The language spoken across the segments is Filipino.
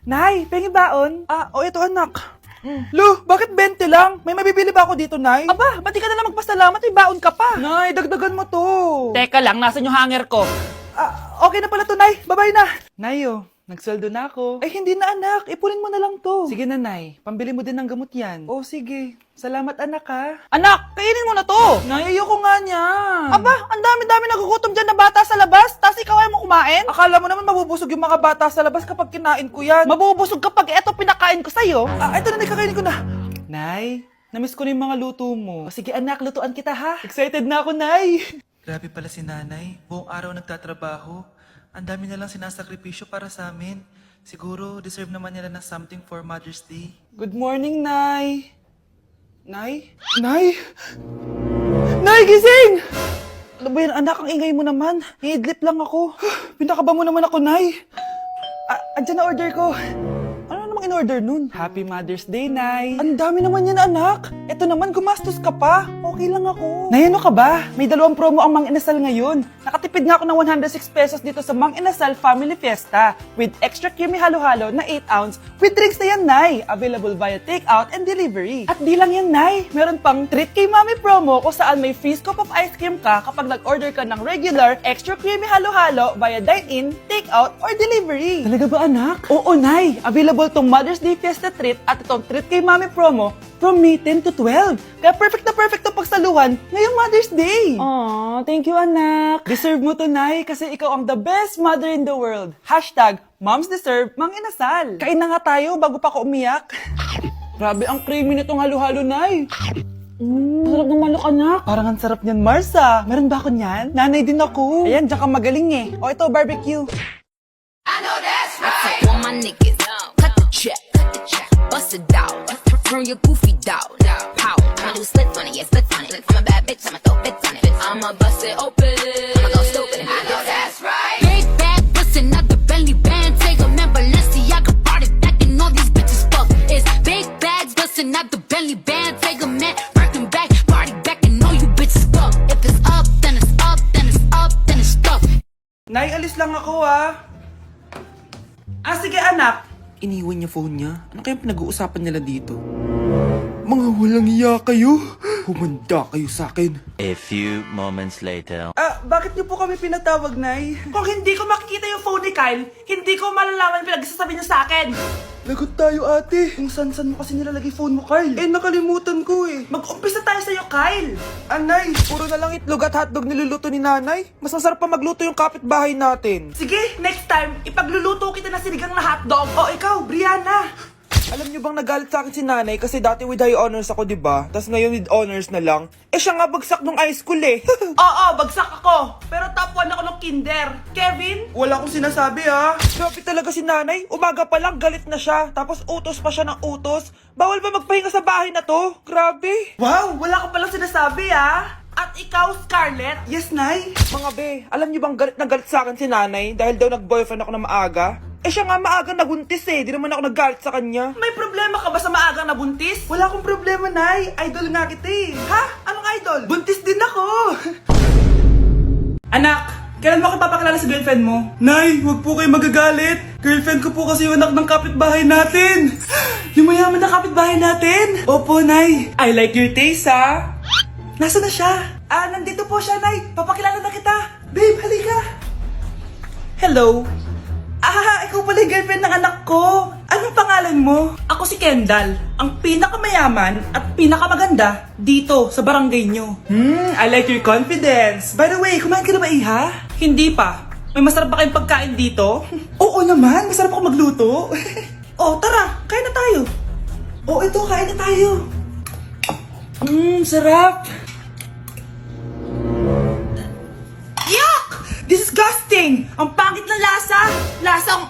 Nay, pengi baon? Ito anak. Lo, bakit 20 lang? May mabibili ba ako dito, Nay? Aba, ba't di ka na lang magpasalamat? May baon ka pa. Nay, dagdagan mo to. Teka lang, nasan yung hanger ko? Okay na pala to, Nay. Bye-bye na. Nay, nagsweldo na ako. Ay, hindi na, anak. Ipunin mo na lang to. Sige na, Nay. Pambili mo din ng gamot yan. Oh, sige. Salamat, anak, ha. Anak, kainin mo na to! Nay, ayoko nga niyan. Aba, ang dami-dami nagugutom dyan na bata sa labas, tas ikaw ay mo kumain? Akala mo naman mabubusog yung mga bata sa labas kapag kinain ko yan. Mabubusog kapag eto pinakain ko sa'yo. Ito na, kakainin ko na. Nay, namiss ko na yung mga luto mo. Sige anak, lutuan kita ha. Excited na ako, Nay. Grabe pala si nanay. Buong araw nagtatrabaho. Ang dami na lang sinasakripisyo para sa amin. Siguro, deserve naman nila ng something for Mother's Day. Good morning, Nay. Nay? Nay? Nay, gising! Ano ba yan, anak? Ang ingay mo naman. Iidlip lang ako. Pinakaba mo naman ako, Nay. Andyan na order ko. Ano namang in-order nun? Happy Mother's Day, Nay. Ang dami naman yan, anak. Ito naman, gumastos ka pa. Okay lang ako. Nay, ano ka ba? May 2 promo ang Mang Inasal ngayon. Nakatipid nga ako ng 106 pesos dito sa Mang Inasal Family Fiesta with extra creamy halo-halo na 8 ounce with drinks na yan, Nay. Available via takeout and delivery. At di lang yan, Nay. Meron pang Treat kay Mami promo kung saan may free scoop of ice cream ka kapag nag-order ka ng regular extra creamy halo-halo via dine-in, takeout, or delivery. Talaga ba, anak? Oo, Nay. Available tong Mother's Day Fiesta Treat at itong Treat kay Mami promo from May 10 to 12. Kaya perfect na perfect to pagsaluhan ngayong Mother's Day. Aw, thank you, anak. Deserve mo to, Nay, kasi ikaw ang the best mother in the world. Hashtag, Moms Deserve Mang Inasal. Kain na nga tayo bago pa ako umiyak. Grabe ang creamy nitong halo-halo, Nay. Sarap ng manok, anak. Parang ang sarap niyan, Marsa. Meron ba ako niyan? Nanay din ako. Ayan, diyan ka magaling eh. O ito, barbecue. All my niggas, cut the check, bust it down, turn your goofy down, pow. I'ma do slip on it, yeah, slip on it. I'm a bad bitch, I'ma throw bits on it. I'ma bust it open, I'ma go stupid. I know that's right. Big bag, bustin' out the belly band, take a man, Balenciaga brought it back, and all these bitches fuck. It's big bags, bustin' out the belly band, take a man, working back, party back, and all you bitches fuck. If it's up, then it's up, then it's up, then it's stuck. Nay, alis lang ako, ah. Sige, anak. Iniwan niya phone niya? Ano kayang pinag-uusapan nila dito? Mga walang iya kayo. Humanda kayo sa akin. A few moments later. Bakit niyo po kami pinatawag, Nay? Kung hindi ko makikita yung phone ni Kyle, hindi ko malalaman pinagsasabi niya sa akin. Lagot tayo, ate. Kung san-san mo kasi nilalagay phone mo, Kyle. Nakalimutan ko eh. Mag-umpisa tayo sa'yo, Kyle. Anay, puro na lang itlog at hotdog niluluto ni nanay. Mas masarap pa magluto yung kapitbahay natin. Sige, next time, ipagluluto kita ng sinigang na hotdog. O ikaw, Brianna. Alam niyo bang nagalit sa akin si nanay kasi dati with high honors ako, diba? Tapos ngayon with honors na lang. Siya nga bagsak nung high school eh. Oo, bagsak ako. Pero top 1 ako ng kinder. Kevin? Wala akong sinasabi ha. Grabe talaga si nanay. Umaga pa lang galit na siya. Tapos utos pa siya ng utos. Bawal ba magpahinga sa bahay na to? Grabe. Wow, wala ka palang sinasabi ah. At ikaw, Scarlett? Yes, Nay. Mga be, alam niyo bang galit na galit sa akin si nanay dahil daw nag-boyfriend ako na maaga? Siya nga maaga nabuntis eh. Di naman ako naggalit sa kanya. May problema ka ba sa maagang nabuntis? Wala akong problema, Nay. Idol nga kita eh. Ha? Anong idol? Buntis din ako. Anak, kailan mo ako papakilala sa girlfriend mo? Nay, huwag po kayo magagalit. Girlfriend ko po kasi yung anak ng kapitbahay natin. Yung mayaman na kapitbahay natin. Opo, Nay. I like your taste, ha? Nasaan na siya? Nandito po siya, Nay. Papakilala na kita. Babe, halika. Hello. Ikaw pala yung girlfriend ng anak ko. Anong pangalan mo? Ako si Kendall, ang pinakamayaman at pinakamaganda dito sa barangay nyo. I like your confidence. By the way, kumain ka na ba, Iha? Hindi pa. May masarap ba kayong pagkain dito? Oo naman, masarap ako magluto. Oh, tara, kain na tayo. Ito, kain na tayo. Sarap. Yuck! Disgusting! Ang pangit na lasa! Lasang...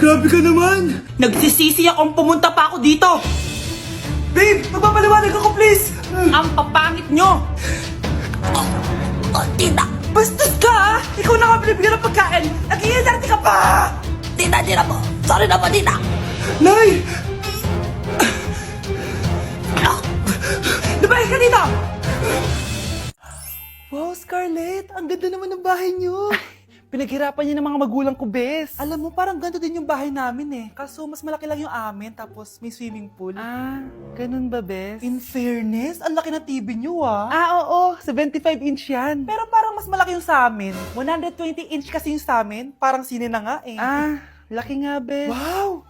Grabe ka naman. Nagsisisi akong pumunta pa ako dito! Babe, magpapaliwanag ako please. Ang papangit nyo! Tita, Bastos ka ha? Ikaw na nga binibigyan ng pagkain. Nag-iinarte ka pa. tita po. Sorry na po, tita. Nay! Lumayas ka dito! Wow, Scarlett! Ang ganda naman ng bahay niyo. Pinaghirapan niya ng mga magulang ko, bes. Alam mo, parang ganito din yung bahay namin eh. Kaso mas malaki lang yung amin, tapos may swimming pool. Ah, ganun ba, bes? In fairness, ang laki na TV nyo ah. Oo, 75 inch yan. Pero parang mas malaki yung sa amin. 120 inch kasi yung sa amin. Parang sine na nga eh. Ah, laki nga, bes. Wow!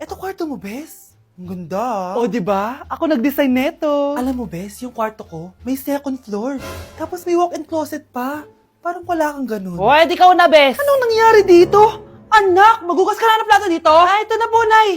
Eto kwarto mo, bes. Ang ganda. O, di ba? Ako nag-design neto. Alam mo, bes, yung kwarto ko, may second floor. Tapos may walk-in closet pa. Parang wala kang ganun. Hoy, di ka na, bes. Anong nangyari dito? Anak, magugas ka na ng plato dito? Ah, ito na po, Nay.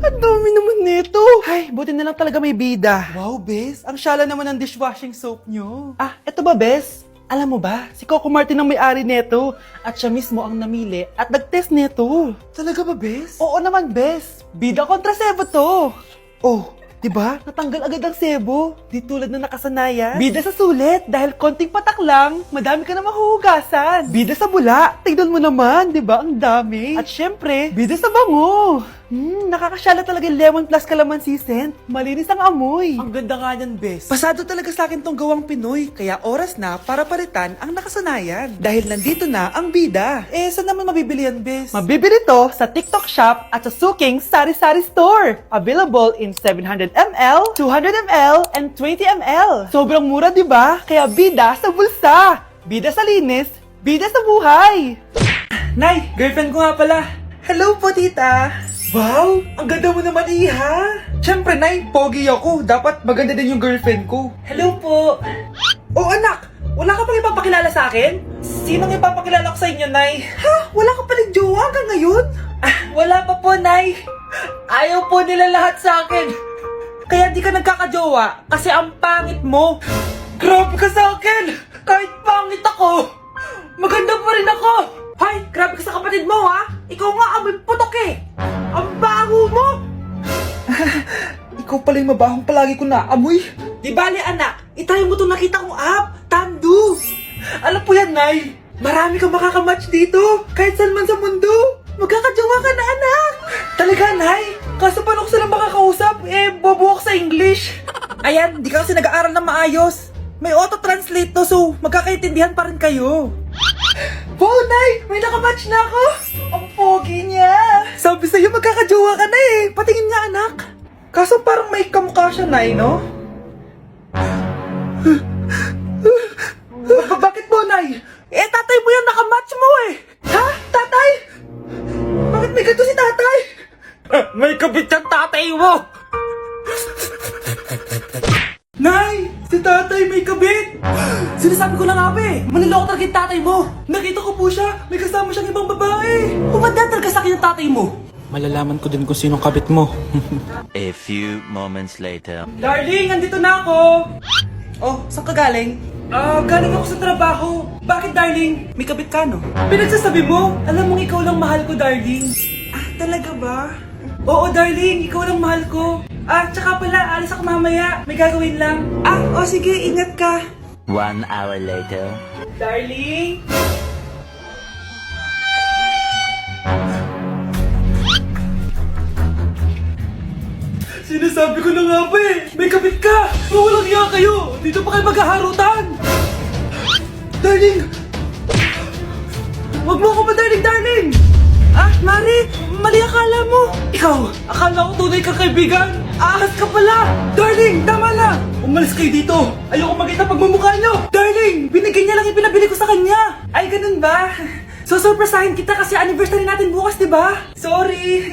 Ang dami naman nito. Ay, buti na lang talaga may bida. Wow, bes. Ang syala naman ng dishwashing soap nyo. Ah, eto ba, bes? Alam mo ba, si Coco Martin ang may-ari neto. At siya mismo ang namili at nag-test neto. Talaga ba, bes? Oo naman, bes. Bida kontra sebo to. Oh, di ba? Natanggal agad ang sebo. Di tulad na nakasanayan. Bida sa sulit dahil konting patak lang, madami ka na mahuhugasan. Bida sa bula, tignan mo naman, di ba? Ang dami. At syempre, bida sa bango. Nakakasyala talaga yung lemon plus calamansi scent. Malinis ang amoy. Ang ganda nga niyan, bes. Pasado talaga sa akin tong gawang Pinoy, kaya oras na para palitan ang nakasanayan. Dahil nandito na ang bida. Eh, saan naman mabibili yan, bes? Mabibili to sa TikTok Shop at sa Suking Sari Sari Store. Available in 700ml, 200ml, and 20ml. Sobrang mura, di ba? Kaya bida sa bulsa. Bida sa linis, bida sa buhay. Nay, girlfriend ko nga pala. Hello po, tita. Wow, ang ganda mo naman, iha. Siyempre, Nay, pogi ako. Dapat maganda din yung girlfriend ko. Hello po. Oh, anak, wala ka pang ipapakilala sa akin? Sinong ipapakilala ko sa inyo, Nay? Ha? Wala ka palang jowa hanggang ngayon? Ah, wala pa po, Nay. Ayaw po nila lahat sa akin. Kaya di ka nagkakajowa kasi ang pangit mo. Grabe ka sa akin. Kahit pangit ako, maganda pa rin ako. Hay, grabe ka sa kapatid mo, ha? Ikaw nga amoy putok eh. Ang baho mo. Ikaw pala yung mabahong palagi ko naamoy. Di bali, anak. Itayo mo itong nakita kong app. Tandu. Alam po yan, Nay. Marami kang makakamatch dito. Kahit saan man sa mundo. Magkakajowa ka na, anak. Talaga, Nay? Kaso paano ko silang makakausap? Eh, bobo ako sa English. Ayan, di ka kasi nag-aaral na maayos. May auto-translate to, so magkakaintindihan pa rin kayo. Wow, Nay! May nakamatch na ako! Ang pogi niya! Sabi sa'yo, magkakajowa ka na eh! Patingin nga, anak! Kaso parang may kamukha siya, Nay, no? Bakit mo, Nay? Eh, tatay mo yan nakamatch mo eh! Ha? Tatay? Bakit may ganito si tatay? May kabit yung tatay mo! Nay! Si tatay may kabit! Sinasabi ko lang nga ba eh! Maniloko talaga yung tatay mo! Nakita ko po siya! May kasama siyang ibang babae! Umanda talaga sa akin yung tatay mo! Malalaman ko din kung sinong kabit mo. A few moments later. Darling, andito na ako! Oh, saan ka galing? Galing ako sa trabaho. Bakit, darling? May kabit ka, no? Pinagsasabi mo? Alam mong ikaw lang mahal ko, darling. Ah, talaga ba? Oo, darling, ikaw lang mahal ko. Tsaka pala, alis ako mamaya. May gagawin lang. Sige, ingat ka. 1 hour later. Darling? Sinasabi ko na nga ba eh! May kabit ka! Mawalang iya kayo! Dito pa kayo maghaharutan! Darling! Huwag mo ako ba, darling! Mari! Mali akala mo! Ikaw! Akala ko tunay kang kaibigan! Ahas ka pala! Darling! Tama na! Umalis kayo dito! Ayoko makita pagmumukha nyo! Darling! Binigay niya lang yung pinabili ko sa kanya! Ay, ganun ba? So, surpresahin kita kasi anniversary natin bukas, di ba? Sorry!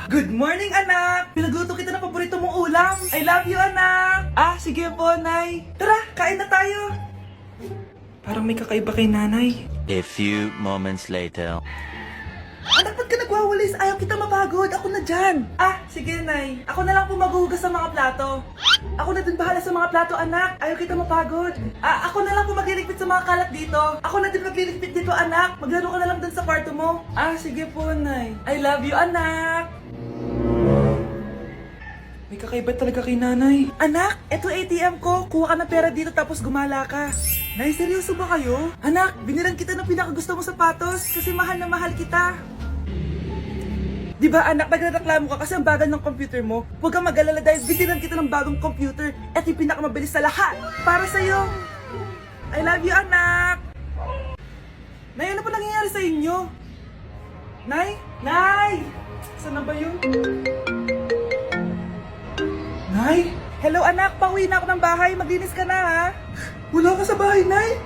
Good morning, anak! Pinagluto kita ng paborito mong ulam! I love you, anak! Sige po, Nay! Tara, kain na tayo! Parang may kakaiba kay nanay. A few moments later. Anak, ba't ka nagwawalis? Ayaw kita mapagod. Ako na dyan. Sige, Nay. Ako na lang po maghuhugas sa mga plato. Ako na din bahala sa mga plato, anak. Ayaw kita mapagod. Ako na lang po magliligpit sa mga kalat dito. Ako na din magliligpit dito, anak. Maglaro ka na lang dun sa kwarto mo. Sige po, Nay. I love you, anak. May kakaiba talaga kay nanay. Anak, eto ATM ko. Kuha ka ng pera dito tapos gumala ka. Nay, seryoso ba kayo? Anak, binilan kita ng pinakagusto mong sapatos kasi mahal na mahal kita. Di ba anak, nagreklamo ka kasi ang bagal ng computer mo? Huwag kang mag-alala dahil bitinan kita ng bagong computer at yung pinakamabilis sa lahat. Para sa'yo. I love you, anak! Nay, ano pa nangyayari sa inyo? Nay? Nay! Saan na ba yun? Nay? Hello anak, pauwi na ako ng bahay. Maglinis ka na ha? Wala ka sa bahay, Nay?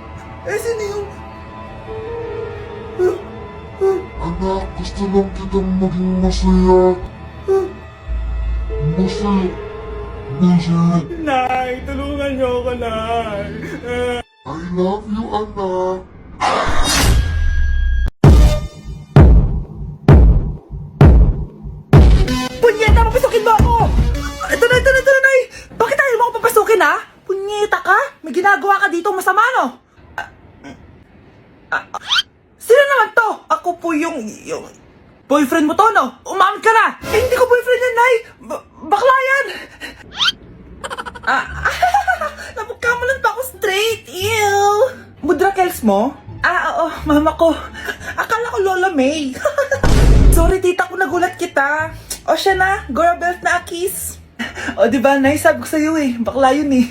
Eh, sino yung... Anak, gusto lang kitang maging masaya. Masaya. Masaya. Nay, tulungan niyo ako, Nay. I love you, anak. Punyeta, papasukin mo ako! Ito na, Nay! Bakit ayaw mo ako papasukin, ha? Punyeta ka? May ginagawa ka dito masama, no? Sino naman to? Ako po yung boyfriend mo to, no? Umamin ka na! Eh, hindi ko boyfriend yan, Nay! Bakla yan! Napagkamalan pa ako straight, ew! Mudra Kels mo? Oo, mama ko. Akala ko Lola May. Sorry, tita ko, nagulat kita. O siya na, Gora Belt na Akis. O diba, Nay, sabi ko sa'yo eh, bakla yun eh.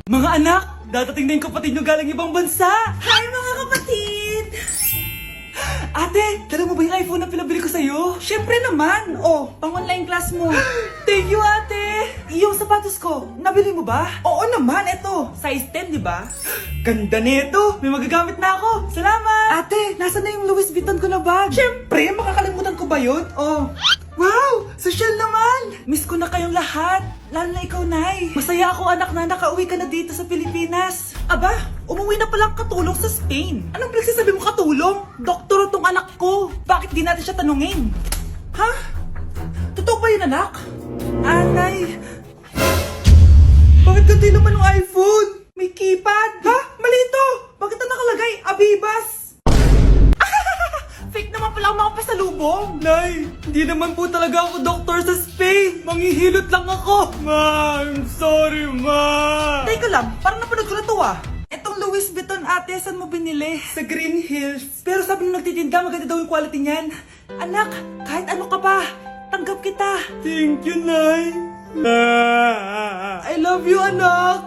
Mga anak, dadating na yung kapatid nyo galing ibang bansa. Hi mga kapatid! Ate, dala mo ba yung iPhone na pinabili ko sa'yo? Siyempre naman. Oh, pang-online class mo. Thank you, ate. Yung sapatos ko, nabili mo ba? Oo naman, eto. Size 10, di ba? Ganda nito. May magagamit na ako. Salamat. Ate, nasa na yung Louis Vuitton ko na bag? Siyempre, makakalimutan ko ba yun? Oh. Wow! Social naman! Miss ko na kayong lahat. Lalo na ikaw, Nay. Masaya ako, anak, na nakauwi ka na dito sa Pilipinas. Aba, umuwi na palang katulong sa Spain. Anong pinagsasabi mo katulong? Doktor tong anak ko. Bakit di natin siya tanungin? Ha? Totoo ba yun, anak? Nay. Bakit ganti naman ng iPhone? May keypad. Ha? Mali ito. Bakit na nakalagay? Abibas. Fake naman pala ang mga pasalubong. Nay, hindi naman po talaga ako doktor sa Spain. Manghihilot lang ako. Ma, I'm sorry, ma. Teka lang, parang napanood ko na to ah. Etong Louis Vuitton ate, saan mo binili? Sa Green Hills. Pero sabi nung nagtitinda, maganda daw yung quality niyan. Anak, kahit ano ka pa, tanggap kita. Thank you, Nay. I love you, anak.